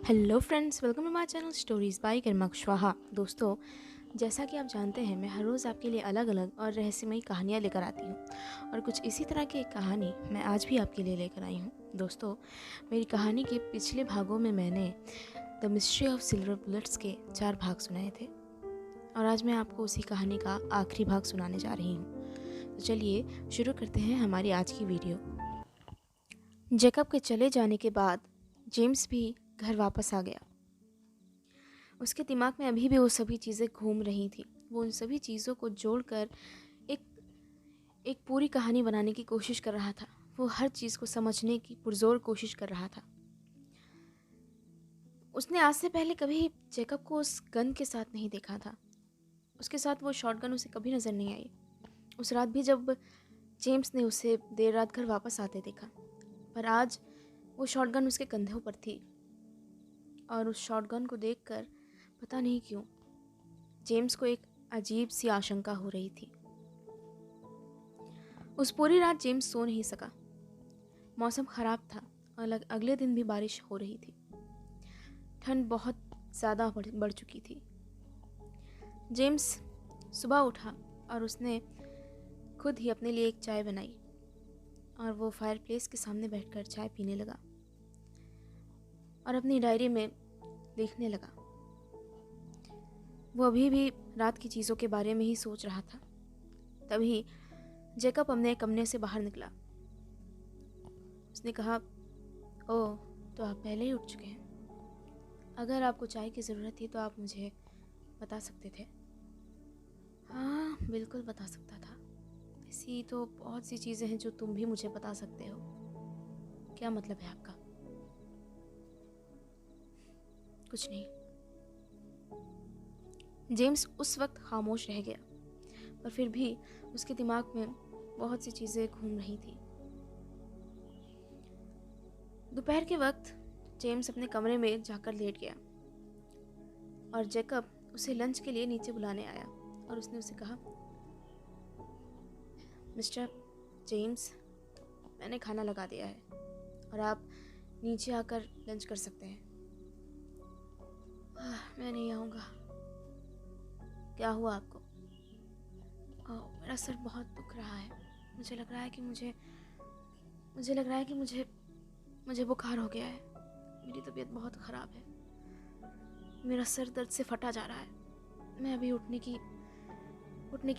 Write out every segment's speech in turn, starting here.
Hello friends, welcome to my channel stories by Garima Kushwaha. दोस्तों, जैसा कि आप जानते हैं, मैं हर रोज़ आपके लिए अलग अलग और रहस्यमयी कहानियाँ लेकर आती हूँ और कुछ इसी तरह की एक कहानी मैं आज भी आपके लिए लेकर आई हूँ। दोस्तों, मेरी कहानी के पिछले भागों में मैंने the mystery of silver bullets के 4 भाग सुनाए थे और आज मैं आपको उसी कहानी का आखिरी भाग सुनाने जा रही हूँ। तो चलिए शुरू करते हैं हमारी आज की वीडियो। जेकब के चले जाने के बाद जेम्स भी घर वापस आ गया। उसके दिमाग में अभी भी वो सभी चीज़ें घूम रही थी। वो उन सभी चीज़ों को जोड़कर एक एक पूरी कहानी बनाने की कोशिश कर रहा था। वो हर चीज़ को समझने की पुरजोर कोशिश कर रहा था। उसने आज से पहले कभी जेकब को उस गन के साथ नहीं देखा था। उसके साथ वो शॉटगन उसे कभी नज़र नहीं आई। उस रात भी जब जेम्स ने उसे देर रात घर वापस आते देखा, पर आज वो शॉटगन उसके कंधों पर थी और उस शॉटगन को देखकर पता नहीं क्यों जेम्स को एक अजीब सी आशंका हो रही थी। उस पूरी रात जेम्स सो नहीं सका। मौसम खराब था और अगले दिन भी बारिश हो रही थी। ठंड बहुत ज़्यादा बढ़ चुकी थी। जेम्स सुबह उठा और उसने खुद ही अपने लिए एक चाय बनाई और वो फायरप्लेस के सामने बैठकर चाय पीने लगा और अपनी डायरी में लिखने लगा। वो अभी भी रात की चीज़ों के बारे में ही सोच रहा था। तभी जेकब अपने कमरे से बाहर निकला। उसने कहा, ओह, तो आप पहले ही उठ चुके हैं। अगर आपको चाय की ज़रूरत थी तो आप मुझे बता सकते थे। हाँ, बिल्कुल बता सकता था। ऐसी तो बहुत सी चीज़ें हैं जो तुम भी मुझे बता सकते हो। क्या मतलब है आपका? कुछ नहीं। जेम्स उस वक्त खामोश रह गया, पर फिर भी उसके दिमाग में बहुत सी चीज़ें घूम रही थी। दोपहर के वक्त जेम्स अपने कमरे में जाकर लेट गया और जेकब उसे लंच के लिए नीचे बुलाने आया और उसने उसे कहा, मिस्टर जेम्स, मैंने खाना लगा दिया है और आप नीचे आकर लंच कर सकते हैं। मैं नहीं आऊँगा। क्या हुआ आपको? मेरा सर बहुत दुख रहा है। मुझे लग रहा है कि मुझे बुखार हो गया है। मेरी तबीयत बहुत ख़राब है। मेरा सर दर्द से फटा जा रहा है। मैं अभी उठने की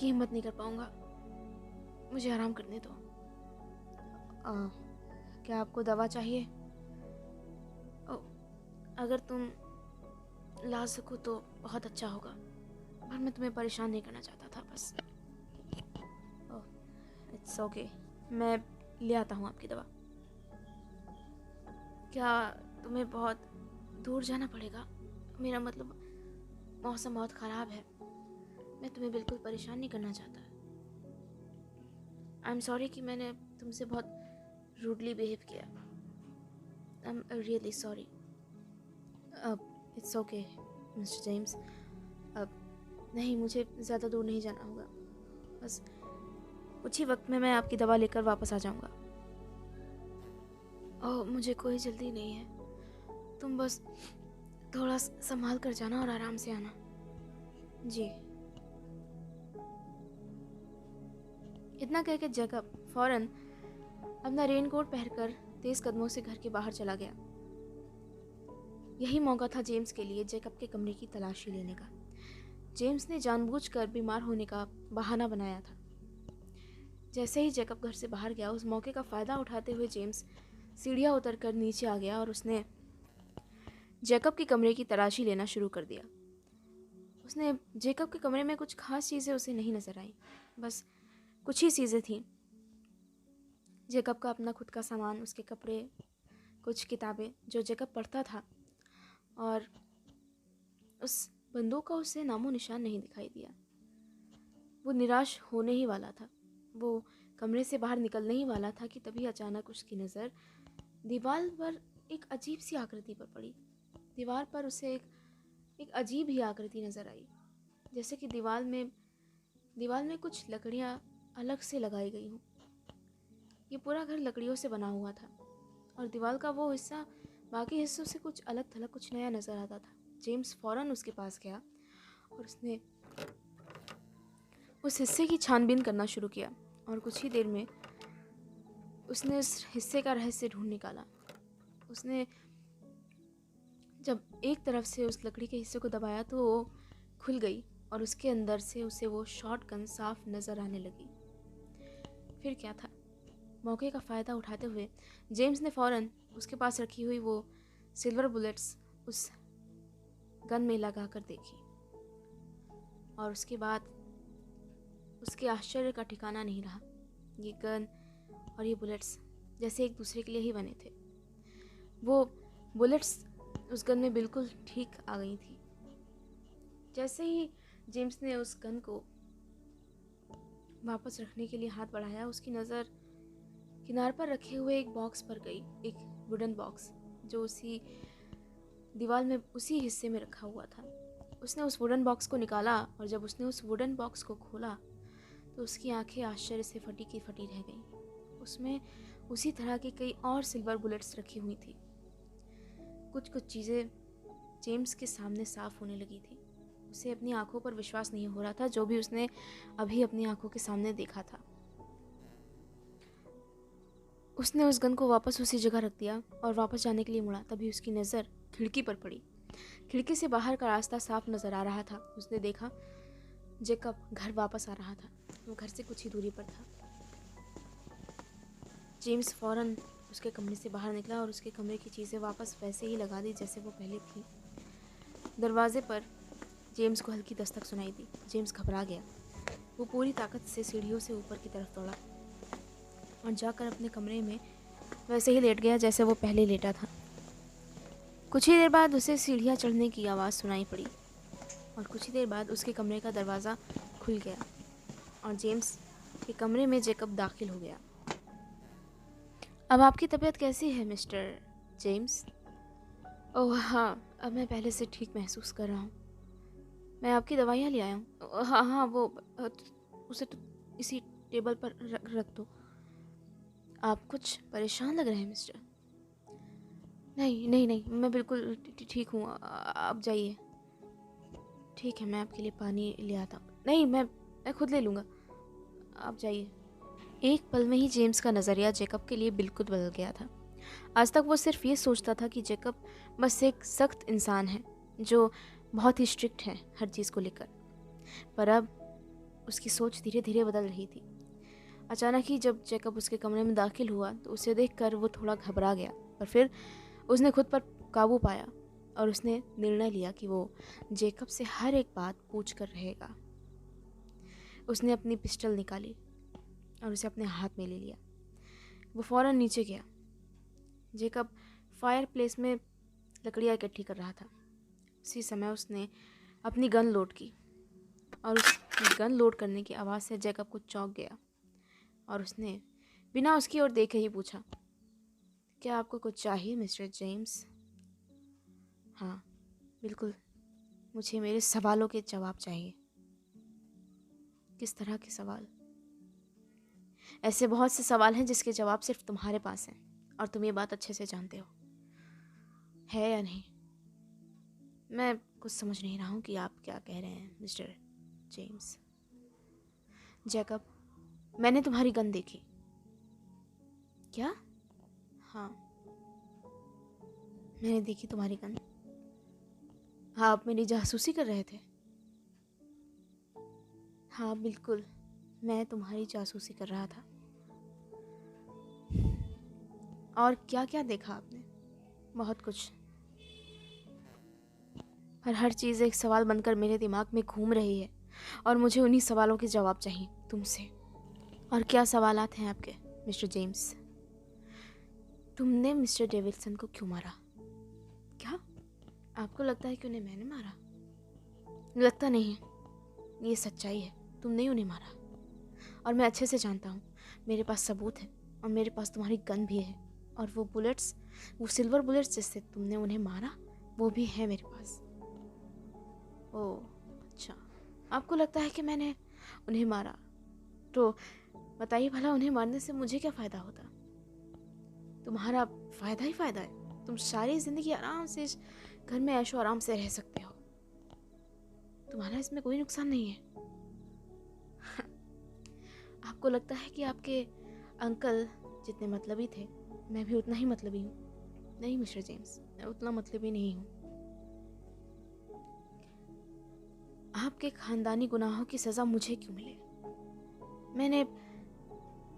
हिम्मत नहीं कर पाऊँगा। मुझे आराम करने दो। क्या आपको दवा चाहिए? अगर तुम ला सको तो बहुत अच्छा होगा, पर मैं तुम्हें परेशान नहीं करना चाहता था बस। इट्स ओके, मैं ले आता हूँ आपकी दवा। क्या तुम्हें बहुत दूर जाना पड़ेगा? मेरा मतलब मौसम बहुत ख़राब है। मैं तुम्हें बिल्कुल परेशान नहीं करना चाहता। आई एम सॉरी कि मैंने तुमसे बहुत रूडली बिहेव किया। I am really sorry. It's okay mister James. अब नहीं, मुझे ज़्यादा दूर नहीं जाना होगा। बस कुछ ही वक्त में मैं आपकी दवा लेकर वापस आ जाऊंगा। ओह, मुझे कोई जल्दी नहीं है। तुम बस थोड़ा संभाल कर जाना और आराम से आना। जी। इतना कहकर जैकब फौरन अपना रेनकोट पहनकर तेज कदमों से घर के बाहर चला गया। यही मौका था जेम्स के लिए जैकब के कमरे की तलाशी लेने का। जेम्स ने जानबूझकर बीमार होने का बहाना बनाया था। जैसे ही जैकब घर से बाहर गया, उस मौके का फ़ायदा उठाते हुए जेम्स सीढ़ियाँ उतरकर नीचे आ गया और उसने जैकब के कमरे की तलाशी लेना शुरू कर दिया। उसने जैकब के कमरे में कुछ खास चीज़ें उसे नहीं नज़र आईं। बस कुछ ही चीज़ें थीं। जैकब का अपना खुद का सामान, उसके कपड़े, कुछ किताबें जो जैकब पढ़ता था, और उस बंदूक का उसे नामो निशान नहीं दिखाई दिया। वो निराश होने ही वाला था। वो कमरे से बाहर निकलने ही वाला था कि तभी अचानक उसकी नज़र दीवार पर एक अजीब सी आकृति पर पड़ी। दीवार पर उसे एक अजीब ही आकृति नज़र आई, जैसे कि दीवार में कुछ लकड़ियाँ अलग से लगाई गई हों। ये पूरा घर लकड़ियों से बना हुआ था और दीवार का वो हिस्सा बाकी हिस्सों से कुछ अलग थलग, कुछ नया नज़र आता था। जेम्स फ़ौरन उसके पास गया और उसने उस हिस्से की छानबीन करना शुरू किया और कुछ ही देर में उसने उस हिस्से का रहस्य ढूंढ निकाला। उसने जब एक तरफ से उस लकड़ी के हिस्से को दबाया तो वो खुल गई और उसके अंदर से उसे वो शॉटगन साफ नज़र आने लगी। फिर क्या था? मौके का फ़ायदा उठाते हुए जेम्स ने फ़ौरन उसके पास रखी हुई वो सिल्वर बुलेट्स उस गन में लगा कर देखी और उसके बाद उसके आश्चर्य का ठिकाना नहीं रहा। ये गन और ये बुलेट्स जैसे एक दूसरे के लिए ही बने थे। वो बुलेट्स उस गन में बिल्कुल ठीक आ गई थी। जैसे ही जेम्स ने उस गन को वापस रखने के लिए हाथ बढ़ाया, उसकी नज़र किनार पर रखे हुए एक बॉक्स पर गई, एक वुडन बॉक्स जो उसी दीवार में उसी हिस्से में रखा हुआ था। उसने उस वुडन बॉक्स को निकाला और जब उसने उस वुडन बॉक्स को खोला तो उसकी आंखें आश्चर्य से फटी की फटी रह गईं। उसमें उसी तरह की कई और सिल्वर बुलेट्स रखी हुई थी। कुछ कुछ चीज़ें जेम्स के सामने साफ होने लगी थी। उसे अपनी आंखों पर विश्वास नहीं हो रहा था जो भी उसने अभी अपनी आंखों के सामने देखा था। उसने उस गन को वापस उसी जगह रख दिया और वापस जाने के लिए मुड़ा। तभी उसकी नज़र खिड़की पर पड़ी। खिड़की से बाहर का रास्ता साफ नज़र आ रहा था। उसने देखा जेकब घर वापस आ रहा था। वो घर से कुछ ही दूरी पर था। जेम्स फ़ौरन उसके कमरे से बाहर निकला और उसके कमरे की चीज़ें वापस वैसे ही लगा दी जैसे वो पहले थी। दरवाजे पर जेम्स को हल्की दस्तक सुनाई दी। जेम्स घबरा गया। वो पूरी ताकत से सीढ़ियों से ऊपर की तरफ दौड़ा और जाकर अपने कमरे में वैसे ही लेट गया जैसे वो पहले लेटा था। कुछ ही देर बाद उसे सीढ़ियाँ चढ़ने की आवाज़ सुनाई पड़ी और कुछ ही देर बाद उसके कमरे का दरवाज़ा खुल गया और जेम्स के कमरे में जेकब दाखिल हो गया। अब आपकी तबीयत कैसी है मिस्टर जेम्स? ओह हाँ, अब मैं पहले से ठीक महसूस कर रहा हूँ। मैं आपकी दवाइयाँ ले आया हूँ। हाँ हाँ, वो उसे तो इसी टेबल पर रख दो। आप कुछ परेशान लग रहे हैं मिस्टर। नहीं नहीं नहीं, मैं बिल्कुल ठीक हूँ। आप जाइए। ठीक है, मैं आपके लिए पानी ले आता हूँ। नहीं, मैं खुद ले लूँगा, आप जाइए। एक पल में ही जेम्स का नज़रिया जेकब के लिए बिल्कुल बदल गया था। आज तक वो सिर्फ ये सोचता था कि जेकब बस एक सख्त इंसान है जो बहुत ही स्ट्रिक्ट है हर चीज़ को लेकर, पर अब उसकी सोच धीरे धीरे बदल रही थी। अचानक ही जब जेकब उसके कमरे में दाखिल हुआ तो उसे देखकर वो थोड़ा घबरा गया, पर फिर उसने खुद पर काबू पाया और उसने निर्णय लिया कि वो जेकब से हर एक बात पूछ कर रहेगा। उसने अपनी पिस्टल निकाली और उसे अपने हाथ में ले लिया। वो फ़ौरन नीचे गया। जेकब फायर प्लेस में लकड़ियाँ इकट्ठी कर रहा था। उसी समय उसने अपनी गन लोड की और उस गन लोड करने की आवाज़ से जेकब कुछ चौंक गया और उसने बिना उसकी ओर देखे ही पूछा, क्या आपको कुछ चाहिए मिस्टर जेम्स? हाँ बिल्कुल, मुझे मेरे सवालों के जवाब चाहिए। किस तरह के सवाल? ऐसे बहुत से सवाल हैं जिसके जवाब सिर्फ तुम्हारे पास हैं और तुम ये बात अच्छे से जानते हो, है या नहीं? मैं कुछ समझ नहीं रहा हूँ कि आप क्या कह रहे हैं मिस्टर जेम्स। जैकब, मैंने तुम्हारी गन देखी। क्या? हाँ, मैंने देखी तुम्हारी गन। हाँ, आप मेरी जासूसी कर रहे थे। हाँ बिल्कुल, मैं तुम्हारी जासूसी कर रहा था। और क्या क्या देखा आपने? बहुत कुछ, पर हर चीज़ एक सवाल बनकर मेरे दिमाग में घूम रही है और मुझे उन्हीं सवालों के जवाब चाहिए तुमसे। और क्या सवालात हैं आपके मिस्टर जेम्स? तुमने मिस्टर डेविडसन को क्यों मारा? क्या आपको लगता है कि उन्हें मैंने मारा? लगता नहीं है, ये सच्चाई है। तुमने ही उन्हें मारा और मैं अच्छे से जानता हूँ। मेरे पास सबूत है और मेरे पास तुम्हारी गन भी है और वो बुलेट्स, वो सिल्वर बुलेट्स जिससे तुमने उन्हें मारा, वो भी है मेरे पास। ओह अच्छा, आपको लगता है कि मैंने उन्हें मारा, तो बताइए भला उन्हें मारने से मुझे क्या फ़ायदा होता? तुम्हारा फ़ायदा ही फ़ायदा है। तुम सारी ज़िंदगी आराम से इस घर में ऐशो आराम से रह सकते हो, तुम्हारा इसमें कोई नुकसान नहीं है। आपको लगता है कि आपके अंकल जितने मतलबी थे, मैं भी उतना ही मतलबी हूँ। नहीं मिस्टर जेम्स, मैं उतना मतलबी नहीं हूँ। आपके खानदानी गुनाहों की सज़ा मुझे क्यों मिले? मैंने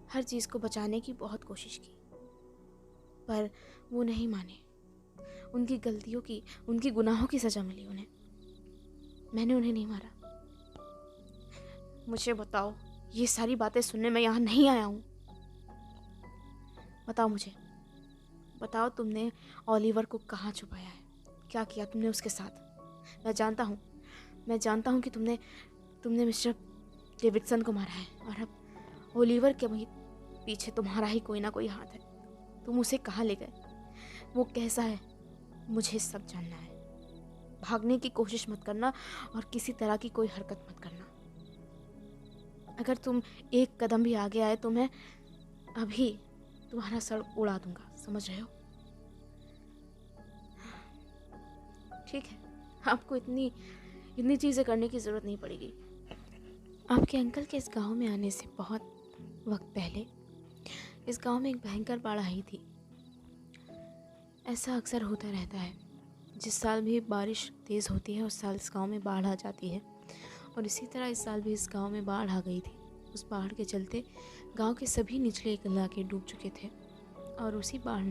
हर चीज़ को बचाने की बहुत कोशिश की, पर वो नहीं माने। उनकी गलतियों की, उनकी गुनाहों की सज़ा मिली उन्हें। मैंने उन्हें नहीं मारा। मुझे बताओ, ये सारी बातें सुनने मैं यहाँ नहीं आया हूँ। बताओ मुझे, बताओ तुमने ओलिवर को कहाँ छुपाया है? क्या किया तुमने उसके साथ? मैं जानता हूँ कि तुमने मिस्टर डेविडसन को मारा है, और अब ओलिवर के पीछे तुम्हारा ही कोई ना कोई हाथ है। तुम उसे कहाँ ले गए? वो कैसा है? मुझे सब जानना है। भागने की कोशिश मत करना और किसी तरह की कोई हरकत मत करना। अगर तुम एक कदम भी आगे आए तो मैं अभी तुम्हारा सर उड़ा दूंगा, समझ रहे हो? ठीक है, आपको इतनी चीज़ें करने की ज़रूरत नहीं पड़ेगी। आपके अंकल के इस गांव में आने से बहुत वक्त पहले इस गांव में एक भयंकर बाढ़ आई थी। ऐसा अक्सर होता रहता है, जिस साल भी बारिश तेज़ होती है उस साल इस गांव में बाढ़ आ जाती है, और इसी तरह इस साल भी इस गांव में बाढ़ आ गई थी। उस बाढ़ के चलते गांव के सभी निचले इलाके डूब चुके थे, और उसी बाढ़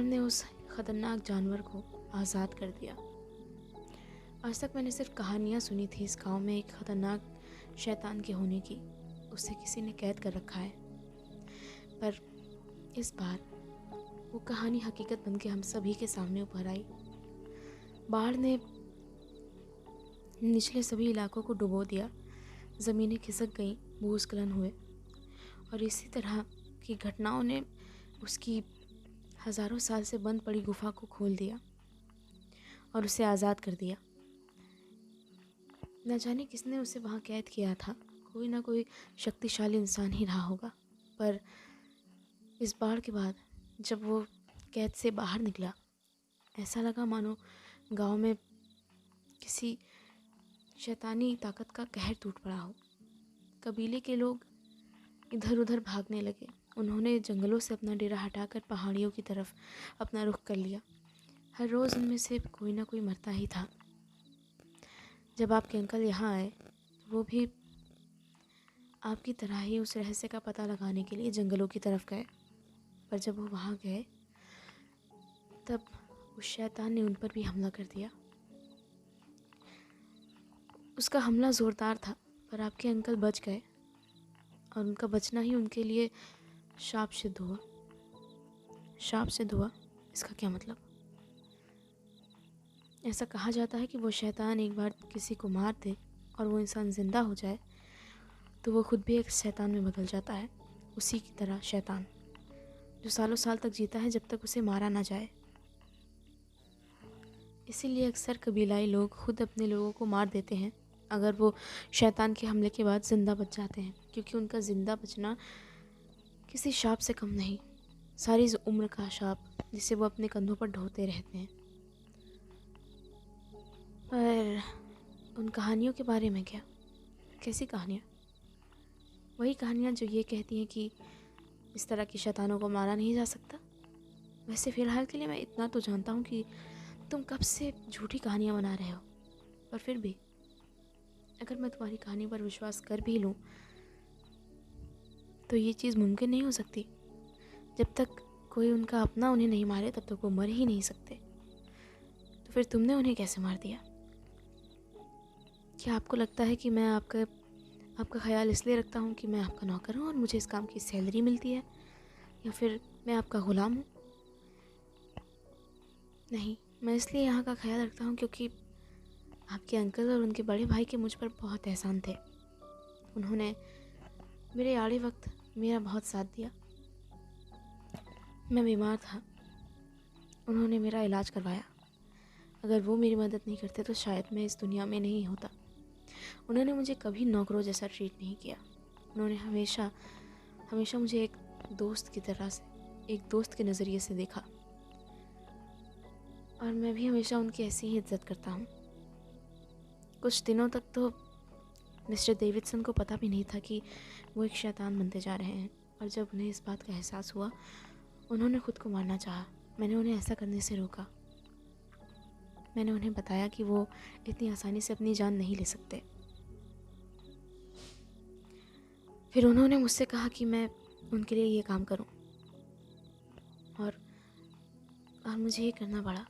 ने उस ख़तरनाक जानवर को आज़ाद कर दिया। आज तक मैंने सिर्फ कहानियाँ सुनी थी इस गांव में एक ख़तरनाक शैतान के होने की, उसे किसी ने कैद कर रखा है। पर इस बार वो कहानी हकीकत बन के हम सभी के सामने उभर आई। बाढ़ ने निचले सभी इलाकों को डुबो दिया, ज़मीनें खिसक गईं, भूस्खलन हुए, और इसी तरह की घटनाओं ने उसकी हज़ारों साल से बंद पड़ी गुफा को खोल दिया और उसे आज़ाद कर दिया। न जाने किसने उसे वहाँ कैद किया था, कोई ना कोई शक्तिशाली इंसान ही रहा होगा। पर इस बाढ़ के बाद जब वो कैद से बाहर निकला, ऐसा लगा मानो गांव में किसी शैतानी ताकत का कहर टूट पड़ा हो। कबीले के लोग इधर उधर भागने लगे। उन्होंने जंगलों से अपना डेरा हटाकर पहाड़ियों की तरफ अपना रुख कर लिया। हर रोज़ उनमें से कोई ना कोई मरता ही था। जब आपके अंकल यहाँ आए तो वो भी आपकी तरह ही उस रहस्य का पता लगाने के लिए जंगलों की तरफ गए। पर जब वो वहाँ गए तब उस शैतान ने उन पर भी हमला कर दिया। उसका हमला ज़ोरदार था, पर आपके अंकल बच गए, और उनका बचना ही उनके लिए शाप सिद्ध हुआ। शाप सिद्ध हुआ, इसका क्या मतलब? ऐसा कहा जाता है कि वो शैतान एक बार किसी को मार दे और वो इंसान ज़िंदा हो जाए तो वो खुद भी एक शैतान में बदल जाता है। उसी की तरह शैतान जो सालों साल तक जीता है जब तक उसे मारा ना जाए। इसीलिए अक्सर कबीलाई लोग खुद अपने लोगों को मार देते हैं अगर वो शैतान के हमले के बाद ज़िंदा बच जाते हैं, क्योंकि उनका ज़िंदा बचना किसी शाप से कम नहीं, सारी उम्र का शाप जिसे वो अपने कंधों पर ढोते रहते हैं। पर उन कहानियों के बारे में क्या? कैसी कहानियाँ? वही कहानियाँ जो ये कहती हैं कि इस तरह की शैतानों को मारा नहीं जा सकता। वैसे फ़िलहाल के लिए मैं इतना तो जानता हूँ कि तुम कब से झूठी कहानियाँ बना रहे हो, पर फिर भी अगर मैं तुम्हारी कहानी पर विश्वास कर भी लूँ तो ये चीज़ मुमकिन नहीं हो सकती। जब तक कोई उनका अपना उन्हें नहीं मारे तब तक वो मर ही नहीं सकते। तो फिर तुमने उन्हें कैसे मार दिया? क्या आपको लगता है कि मैं आपका ख्याल इसलिए रखता हूँ कि मैं आपका नौकर हूँ और मुझे इस काम की सैलरी मिलती है, या फिर मैं आपका ग़ुलाम हूँ? नहीं, मैं इसलिए यहाँ का ख्याल रखता हूँ क्योंकि आपके अंकल और उनके बड़े भाई के मुझ पर बहुत एहसान थे। उन्होंने मेरे आड़े वक्त मेरा बहुत साथ दिया। मैं बीमार था, उन्होंने मेरा इलाज करवाया। अगर वो मेरी मदद नहीं करते तो शायद मैं इस दुनिया में नहीं होता। उन्होंने मुझे कभी नौकरों जैसा ट्रीट नहीं किया। उन्होंने हमेशा मुझे एक दोस्त की तरह से, एक दोस्त के नज़रिए से देखा। और मैं भी हमेशा उनकी ऐसी ही इज्जत करता हूँ। कुछ दिनों तक तो मिस्टर डेविडसन को पता भी नहीं था कि वो एक शैतान बनते जा रहे हैं, और जब उन्हें इस बात का एहसास हुआ उन्होंने खुद को मारना चाहा। मैंने उन्हें ऐसा करने से रोका। मैंने उन्हें बताया कि वो इतनी आसानी से अपनी जान नहीं ले सकते। फिर उन्होंने मुझसे कहा कि मैं उनके लिए ये काम करूं, और मुझे ये करना पड़ा।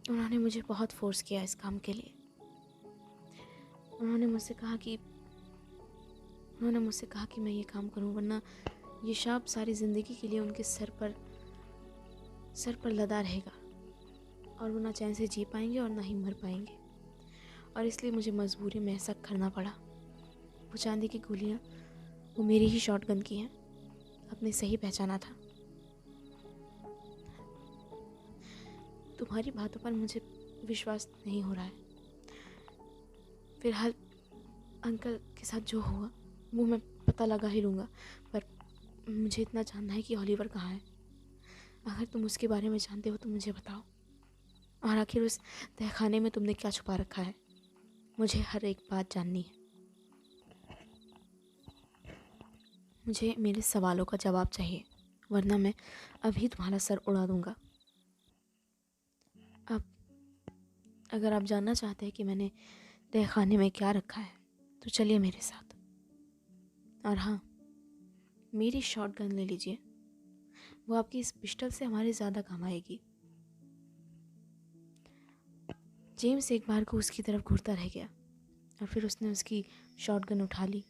उन्होंने मुझे बहुत फोर्स किया इस काम के लिए। उन्होंने मुझसे कहा कि मैं ये काम करूं, वरना ये शाप सारी ज़िंदगी के लिए उनके सर पर लदा रहेगा, और वो ना चैन से जी पाएंगे और ना ही मर पाएंगे। और इसलिए मुझे मजबूरी में ऐसा करना पड़ा। वो चांदी की गोलियां वो मेरी ही शॉटगन की हैं। आपने सही पहचाना था। तुम्हारी बातों पर मुझे विश्वास नहीं हो रहा है। फिलहाल अंकल के साथ जो हुआ वो मैं पता लगा ही लूँगा, पर मुझे इतना जानना है कि ओलिवर कहाँ है। अगर तुम उसके बारे में जानते हो तो मुझे बताओ। और आखिर उस तहखाने में तुमने क्या छुपा रखा है? मुझे हर एक बात जाननी है। मुझे मेरे सवालों का जवाब चाहिए, वरना मैं अभी तुम्हारा सर उड़ा दूंगा। अब अगर आप जानना चाहते हैं कि मैंने तहखाने में क्या रखा है तो चलिए मेरे साथ। और हाँ, मेरी शॉटगन ले लीजिए, वो आपकी इस पिस्टल से हमारे ज़्यादा काम आएगी। जेम्स एक बार को उसकी तरफ घूरता रह गया और फिर उसने उसकी शॉटगन उठा ली।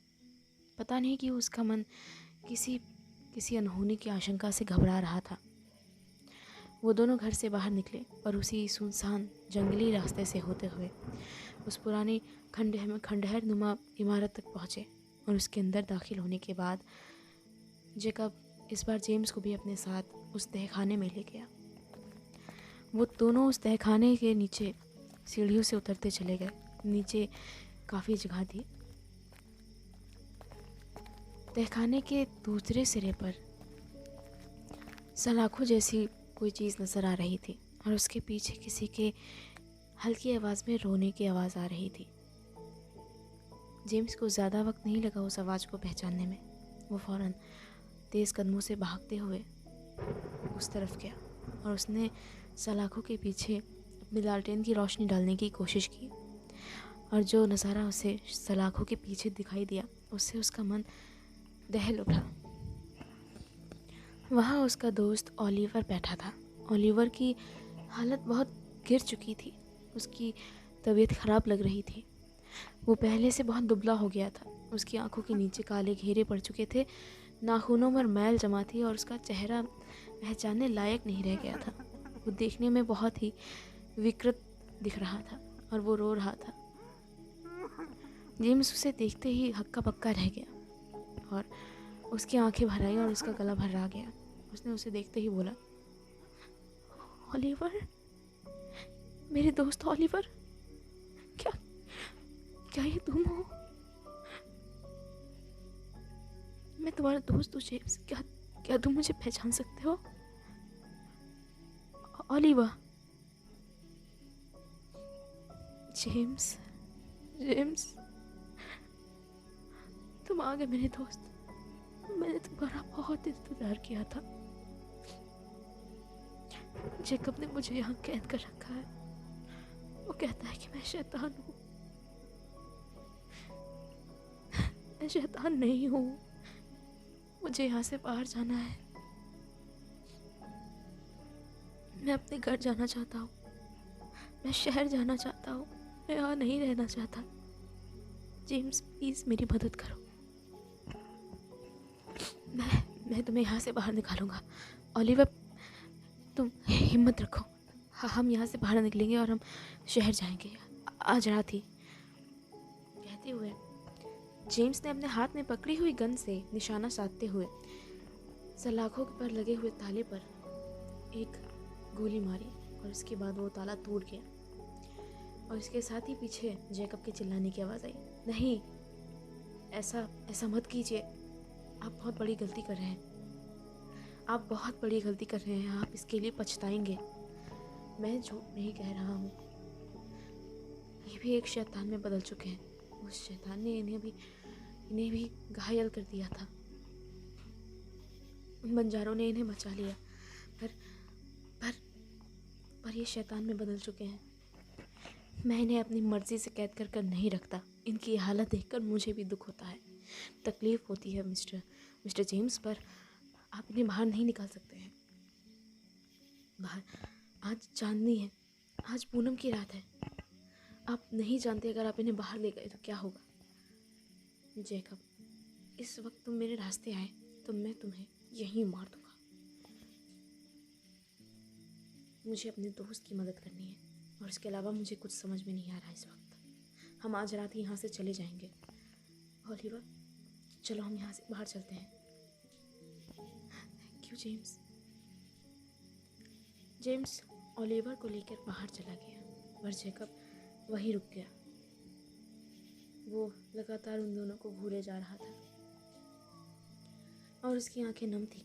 पता नहीं कि उसका मन किसी अनहोनी की आशंका से घबरा रहा था। वो दोनों घर से बाहर निकले और उसी सुनसान जंगली रास्ते से होते हुए उस पुरानी खंडहर नुमा इमारत तक पहुँचे। और उसके अंदर दाखिल होने के बाद जेकब इस बार जेम्स को भी अपने साथ उस तहखाने में ले गया। वो दोनों उस तहखाने के नीचे सीढ़ियों से उतरते चले गए। नीचे काफ़ी जगह थी। तहखाने के दूसरे सिरे पर सलाखों जैसी कोई चीज़ नज़र आ रही थी, और उसके पीछे किसी के हल्की आवाज़ में रोने की आवाज़ आ रही थी। जेम्स को ज़्यादा वक्त नहीं लगा उस आवाज़ को पहचानने में। वो फ़ौरन तेज़ कदमों से भागते हुए उस तरफ गया और उसने सलाखों के पीछे अपनी लालटेन की रोशनी डालने की कोशिश की। और जो नज़ारा उसे सलाखों के पीछे दिखाई दिया उससे उसका मन दहल उठा। वहाँ उसका दोस्त ओलिवर बैठा था। ओलिवर की हालत बहुत गिर चुकी थी। उसकी तबीयत ख़राब लग रही थी। वो पहले से बहुत दुबला हो गया था। उसकी आंखों के नीचे काले घेरे पड़ चुके थे, नाखूनों पर मैल जमा थी और उसका चेहरा पहचानने लायक नहीं रह गया था। वो देखने में बहुत ही विकृत दिख रहा था और वो रो रहा था। जेम्स उसे देखते ही हक्का बक्का रह गया और उसकी आंखें भर आई और उसका गला भर्रा गया। उसने उसे देखते ही बोला, ओलिवर, मेरे दोस्त ओलिवर, क्या ये तुम हो? मैं तुम्हारा दोस्त हूँ जेम्स। क्या तुम मुझे पहचान सकते हो? ओलिवर। जेम्स तुम आ गए मेरे दोस्त। मैंने तुम्हारा बहुत इंतजार किया था। जेकब ने मुझे यहाँ कैद कर रखा है। वो कहता है कि मैं शैतान हूँ। मैं शैतान नहीं हूँ। मुझे यहाँ से बाहर जाना है। मैं अपने घर जाना चाहता हूँ। मैं शहर जाना चाहता हूँ। मैं यहाँ नहीं रहना चाहता। जेम्स, प्लीज़ मेरी मदद करो। मैं तुम्हें यहाँ से बाहर निकालूंगा। ओलिवर, तुम हिम्मत रखो। हाँ, हम यहाँ से बाहर निकलेंगे और हम शहर जाएंगे। आज रात ही। कहते हुए जेम्स ने अपने हाथ में पकड़ी हुई गन से निशाना साधते हुए सलाखों पर लगे हुए ताले पर एक गोली मारी और उसके बाद वो ताला टूट गया। और इसके साथ ही पीछे जैकब के चिल्लाने की आवाज़ आई, नहीं, ऐसा मत कीजिए। आप बहुत बड़ी गलती कर रहे हैं। आप बहुत बड़ी गलती कर रहे हैं, आप इसके लिए पछताएंगे। मैं झूठ नहीं कह रहा हूँ। ये भी एक शैतान में बदल चुके हैं। उस शैतान ने इन्हें भी घायल कर दिया था। उन बंजारों ने इन्हें बचा लिया, पर पर पर ये शैतान में बदल चुके हैं। मैं इन्हें अपनी मर्जी से कैद कर नहीं रखता। इनकी ये हालत देखकर मुझे भी दुख होता है, तकलीफ होती है मिस्टर जेम्स, पर आप इन्हें बाहर नहीं निकाल सकते हैं। बाहर आज चांदनी है, आज पूनम की रात है। आप नहीं जानते अगर आप इन्हें बाहर ले गए तो क्या होगा। जैकब, इस वक्त तुम मेरे रास्ते आए तो मैं तुम्हें यहीं मार दूंगा। मुझे अपने दोस्त की मदद करनी है और इसके अलावा मुझे कुछ समझ में नहीं आ रहा इस वक्त। हम आज रात यहाँ से चले जाएंगे। ओलिवर, चलो हम यहाँ से बाहर चलते हैं। Thank you James. James Oliver को लेकर बाहर चला गया और जैकब वहीं रुक गया। वो लगातार उन दोनों को घूरे जा रहा था और उसकी आंखें नम थी।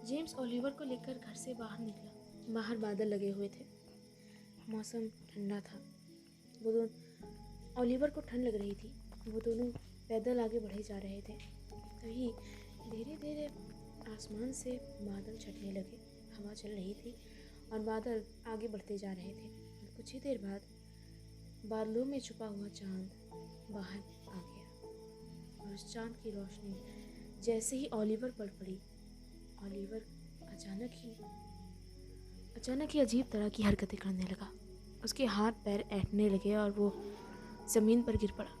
जेम्स ओलिवर को लेकर घर से बाहर निकला। बाहर बादल लगे हुए थे, मौसम ठंडा था। ओलिवर को ठंड लग रही थी। वो दोनों पैदल आगे बढ़े जा रहे थे। तभी धीरे धीरे आसमान से बादल छटने लगे। हवा चल रही थी और बादल आगे बढ़ते जा रहे थे। और कुछ ही देर बाद बादलों में छुपा हुआ चांद बाहर आ गया और उस चांद की रोशनी जैसे ही ओलिवर पर पड़ी, ओलिवर अचानक ही अजीब तरह की हरकतें करने लगा। उसके हाथ पैर ऐंठने लगे और वो जमीन पर गिर पड़ा।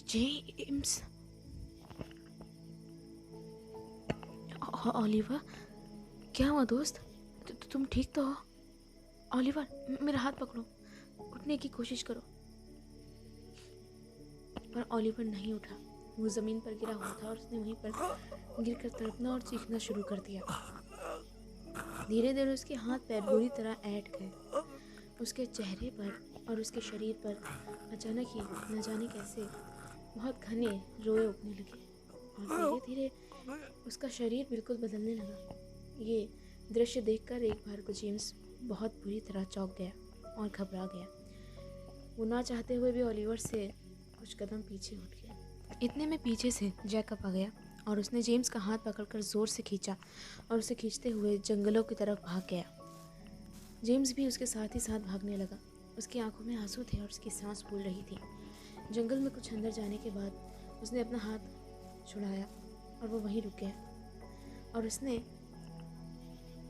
जेम्स, ओलिवर, क्या हुआ दोस्त? तुम ठीक तो हो? ओलिवर, मेरा हाथ पकड़ो, उठने की कोशिश करो। पर ओलिवर नहीं उठा। वो ज़मीन पर गिरा हुआ था और उसने वहीं पर गिरकर तड़पना और चीखना शुरू कर दिया। धीरे धीरे उसके हाथ पैर बुरी तरह ऐंठ गए। उसके चेहरे पर और उसके शरीर पर अचानक ही न जाने कैसे बहुत घने रोए उठने लगे और धीरे धीरे उसका शरीर बिल्कुल बदलने लगा। ये दृश्य देखकर एक बार को जेम्स बहुत बुरी तरह चौंक गया और घबरा गया। वो ना चाहते हुए भी ओलिवर से कुछ कदम पीछे उठ गया। इतने में पीछे से जैकब आ गया और उसने जेम्स का हाथ पकड़कर जोर से खींचा और उसे खींचते हुए जंगलों की तरफ भाग गया। जेम्स भी उसके साथ ही साथ भागने लगा। उसकी आंखों में आंसू थे और उसकी सांस फूल रही थी। जंगल में कुछ अंदर जाने के बाद उसने अपना हाथ छुड़ाया और वो वहीं रुक गया और उसने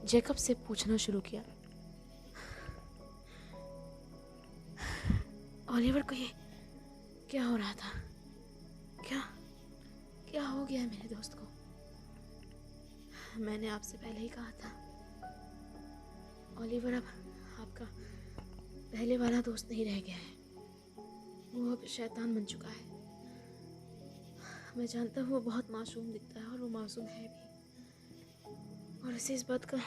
जैकब से पूछना शुरू किया, ओलिवर को ये क्या हो रहा था? क्या हो गया है मेरे दोस्त को? मैंने आपसे पहले ही कहा था, ओलिवर अब आपका पहले वाला दोस्त नहीं रह गया है। वो अब शैतान बन चुका है। मैं जानता हूँ वो बहुत मासूम दिखता है और वो मासूम है भी, और इसे इस बात का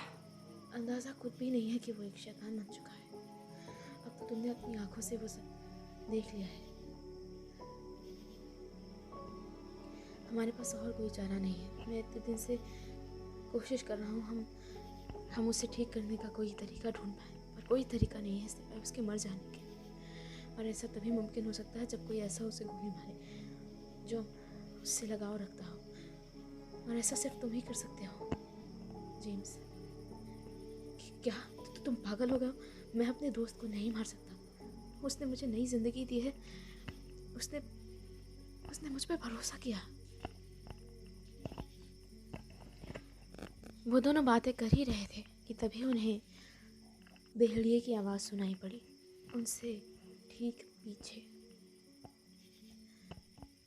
अंदाज़ा खुद भी नहीं है कि वो एक शैतान बन चुका है। अब तो तुमने अपनी आंखों से वो सब देख लिया है। हमारे पास और कोई चारा नहीं है। मैं इतने दिन से कोशिश कर रहा हूँ हम उसे ठीक करने का कोई तरीका ढूंढ पाए, पर कोई तरीका नहीं है सिवाय उसके मर जाने के। और ऐसा तभी मुमकिन हो सकता है जब कोई ऐसा उसे गोली मारे जो उससे लगाव रखता हो, और ऐसा सिर्फ तुम ही कर सकते हो जेम्स। क्या तुम पागल हो गए हो? मैं अपने दोस्त को नहीं मार सकता। उसने मुझे नई जिंदगी दी है। उसने मुझ पर भरोसा किया। वो दोनों बातें कर ही रहे थे कि तभी उन्हें भेड़िए की आवाज़ सुनाई पड़ी उनसे ठीक पीछे।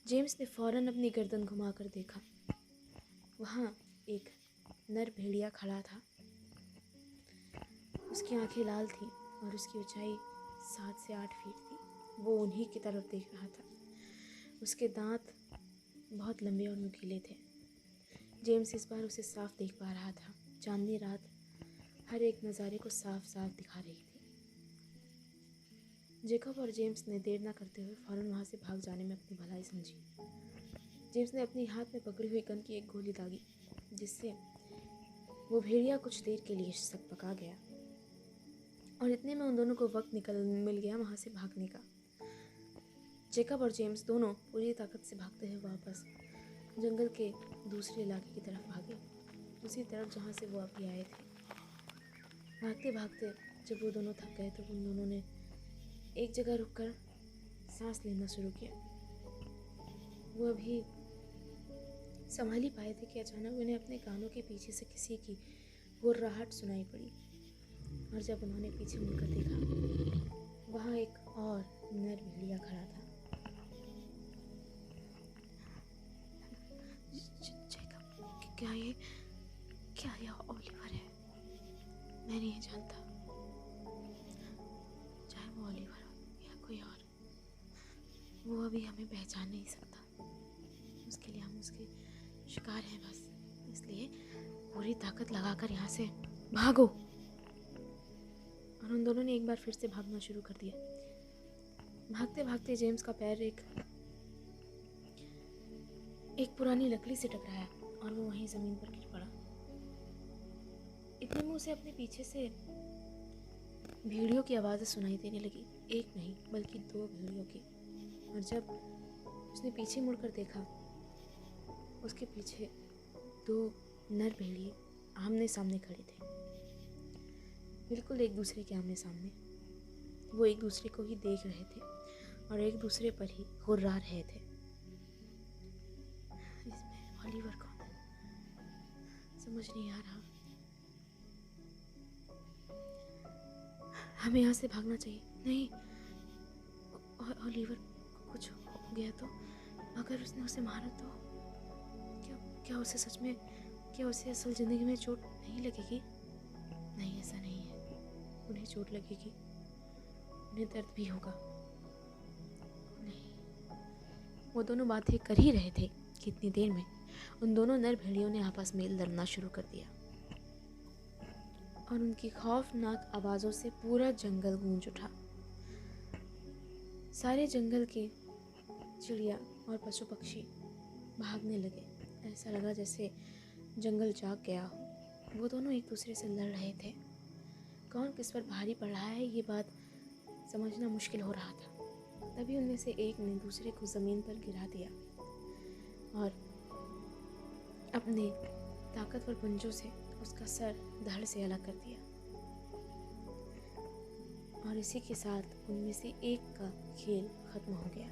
जेम्स ने फौरन अपनी गर्दन घुमाकर देखा। वहाँ एक नर भेड़िया खड़ा था। उसकी आंखें लाल थीं और उसकी ऊंचाई 7 से 8 फीट थी। वो उन्हीं की तरफ देख रहा था। उसके दांत बहुत लंबे और नुकीले थे। जेम्स इस बार उसे साफ देख पा रहा था। चांदनी रात हर एक नज़ारे को साफ साफ दिखा रही थी। जेकब और जेम्स ने देर न करते हुए फौरन वहाँ से भाग जाने में अपनी भलाई समझी। जेम्स ने अपने हाथ में पकड़ी हुई गन की एक गोली दागी, जिससे वो भेड़िया कुछ देर के लिए सकपका गया, और इतने में उन दोनों को वक्त मिल गया वहाँ से भागने का। जेकब और जेम्स दोनों पूरी ताकत से भागते हुए वापस जंगल के दूसरे इलाके की तरफ भागे, उसी तरफ जहाँ से वो अभी आए थे। भागते भागते जब वो दोनों थक गए तो उन दोनों ने एक जगह रुककर सांस लेना शुरू किया। वो अभी संभाल ही पाए थे कि अचानक उन्हें अपने कानों के पीछे से किसी की गुर्राहट सुनाई पड़ी, और जब उन्होंने पीछे मुड़कर देखा, वहाँ एक और नर भेड़िया खड़ा था। जेकब, क्या ये ओलिवर है? मैं नहीं जानता, चाहे वो ओलिवर हो या कोई और, वो अभी हमें पहचान नहीं सकता। उसके लिए हम उसके शिकार हैं बस, इसलिए पूरी ताकत लगाकर यहाँ से भागो। और उन दोनों ने एक बार फिर से भागना शुरू कर दिया। भागते भागते जेम्स का पैर एक पुरानी लकड़ी से टकराया और वो वहीं जमीन पर गिर पड़ा। इतने में उसे अपने पीछे से भेड़ियों की आवाज़ें सुनाई देने लगी, एक नहीं बल्कि 2 भेड़ियों की। और जब उसने पीछे मुड़कर देखा, उसके पीछे 2 नर भेड़िए आमने सामने खड़े थे, बिल्कुल एक दूसरे के आमने सामने। वो एक दूसरे को ही देख रहे थे और एक दूसरे पर ही हुर्रा रहे थे। इसमें ओलिवर कौन है? समझ नहीं आ रहा। हमें यहाँ से भागना चाहिए। नहीं, ओलिवर को कुछ हो गया तो, अगर उसने उसे मारा तो क्या उसे सच में, क्या उसे असल जिंदगी में चोट नहीं लगेगी? नहीं, ऐसा नहीं है। उन्हें चोट लगेगी, उन्हें दर्द भी होगा। नहीं, वो दोनों बातें कर ही रहे थे कि इतनी देर में उन दोनों नर भेड़ियों ने आपस में लड़ना शुरू कर दिया, और उनकी खौफनाक आवाज़ों से पूरा जंगल गूंज उठा। सारे जंगल के चिड़िया और पशु पक्षी भागने लगे। ऐसा लगा जैसे जंगल जाग गया हो। वो दोनों एक दूसरे से लड़ रहे थे। कौन किस पर भारी पड़ रहा है ये बात समझना मुश्किल हो रहा था। तभी उनमें से एक ने दूसरे को ज़मीन पर गिरा दिया और अपने ताकतवर पंजों से उसका सर धड़ से अलग कर दिया, और इसी के साथ उनमें से एक का खेल खत्म हो गया।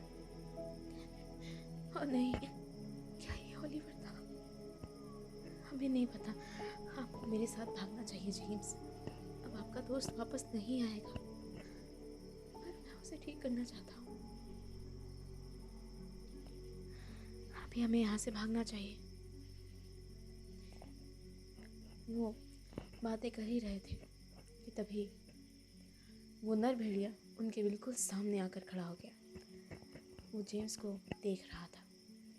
और नहीं, क्या ये ओलिवर था? हमें नहीं पता। आपको मेरे साथ भागना चाहिए जेम्स। अब आपका दोस्त वापस नहीं आएगा, पर मैं उसे ठीक करना चाहता हूँ। अभी हमें यहाँ से भागना चाहिए। वो बातें कर ही रहे थे कि तभी वो नर भेड़िया उनके बिल्कुल सामने आकर खड़ा हो गया। वो जेम्स को देख रहा था।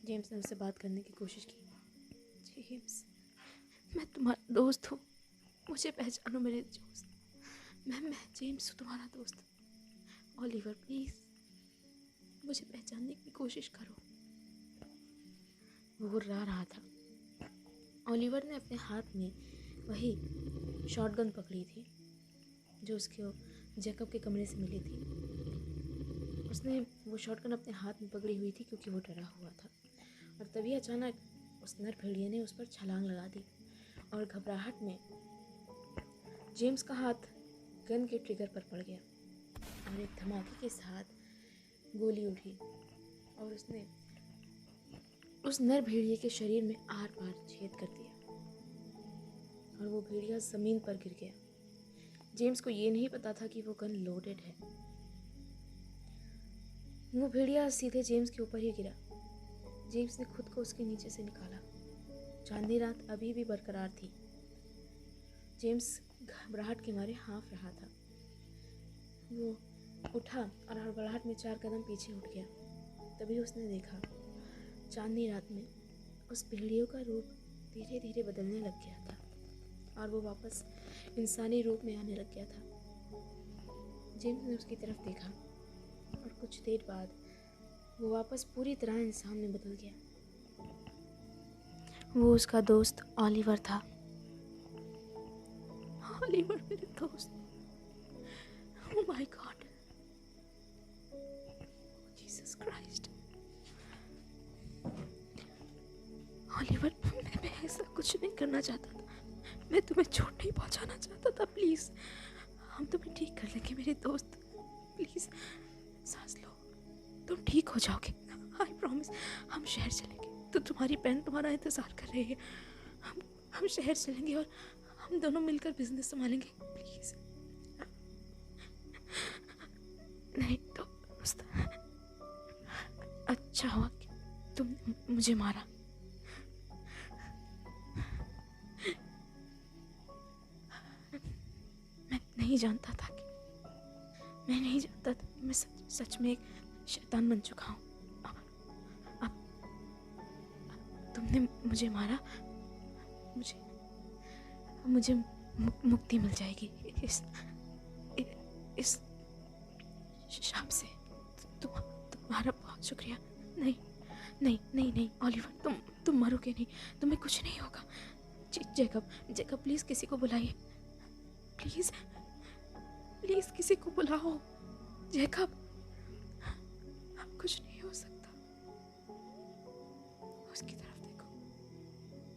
जेम्स ने उससे बात करने की कोशिश की। जेम्स, मैं तुम्हारा दोस्त हूँ, मुझे पहचानो मेरे दोस्त। मैं जेम्स हूँ, तुम्हारा दोस्त। ओलिवर, प्लीज़ मुझे पहचानने की कोशिश करो। वो गुर्रा रहा था। ओलिवर ने अपने हाथ में वही शॉटगन पकड़ी थी जो उसके जैकब के कमरे से मिली थी। उसने वो शॉटगन अपने हाथ में पकड़ी हुई थी क्योंकि वो डरा हुआ था। और तभी अचानक उस नर भेड़िए ने उस पर छलांग लगा दी, और घबराहट में जेम्स का हाथ गन के ट्रिगर पर पड़ गया, और एक धमाके के साथ गोली उठी और उसने उस नर भेड़िए के शरीर में आर पार छेद कर दिया, और वो भेड़िया ज़मीन पर गिर गया। जेम्स को ये नहीं पता था कि वो गन लोडेड है। वो भेड़िया सीधे जेम्स के ऊपर ही गिरा। जेम्स ने खुद को उसके नीचे से निकाला। चांदनी रात अभी भी बरकरार थी। जेम्स घबराहट के मारे हाँफ रहा था। वो उठा और हड़बड़ाहट में 4 कदम पीछे उठ गया। तभी उसने देखा चांदनी रात में उस भेड़ियों का रूप धीरे धीरे बदलने लग गया था, और वो वापस इंसानी रूप में आने लग गया था। जेम्स ने उसकी तरफ देखा और कुछ देर बाद वो वापस पूरी तरह इंसान में बदल गया। वो उसका दोस्त ऑलिवर था। ऑलिवर मेरे दोस्त। Oh my God, Jesus Christ. Oliver, मैं ऐसा कुछ नहीं करना चाहता था। मैं तुम्हें चोट नहीं पहुंचाना चाहता था। प्लीज, हम तुम्हें ठीक कर लेंगे मेरे दोस्त। प्लीज सांस लो, तुम ठीक हो जाओगे। I promise. हम शहर चलेंगे, तो तुम्हारी बहन तुम्हारा इंतजार कर रही है। हम शहर चलेंगे और हम दोनों मिलकर बिजनेस संभालेंगे। प्लीज। नहीं तो दोस्त, अच्छा हुआ कि तुम मुझे मारा। मैं नहीं जानता था कि मैं सच में एक शैतान बन चुका हूँ। अब तुमने मुझे मारा, मुझे मुक्ति मिल जाएगी इस शाप से। तुम्हारा बहुत शुक्रिया। नहीं नहीं नहीं नहीं ऑलिवर, तुम मरोगे नहीं, तुम्हें कुछ नहीं होगा। जेकब प्लीज किसी को बुलाइए। प्लीज प्लीज किसी को बुलाओ। जेकब, अब कुछ नहीं हो सकता। उसकी तरफ देखो,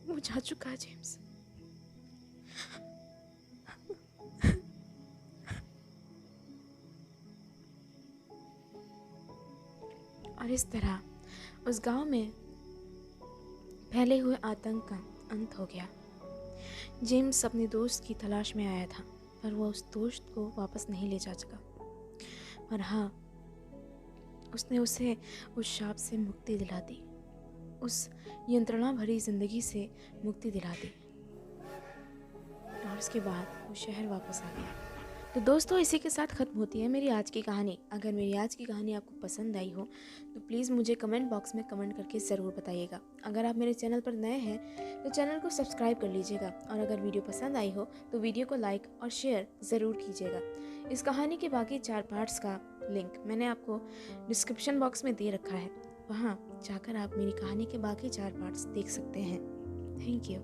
वो जा चुका है जेम्स। और इस तरह उस गांव में फैले हुए आतंक का अंत हो गया। जेम्स अपने दोस्त की तलाश में आया था, पर वो उस दोस्त को वापस नहीं ले जा सका। और हाँ, उसने उसे उस शाप से मुक्ति दिला दी, उस यंत्रणा भरी जिंदगी से मुक्ति दिला दी। और उसके बाद वो शहर वापस आ गया। तो दोस्तों, इसी के साथ ख़त्म होती है मेरी आज की कहानी। अगर मेरी आज की कहानी आपको पसंद आई हो तो प्लीज़ मुझे कमेंट बॉक्स में कमेंट करके ज़रूर बताइएगा। अगर आप मेरे चैनल पर नए हैं तो चैनल को सब्सक्राइब कर लीजिएगा, और अगर वीडियो पसंद आई हो तो वीडियो को लाइक और शेयर ज़रूर कीजिएगा। इस कहानी के बाकी 4 पार्ट्स का लिंक मैंने आपको डिस्क्रिप्शन बॉक्स में दे रखा है, वहाँ जाकर आप मेरी कहानी के बाकी 4 पार्ट्स देख सकते हैं। Thank you.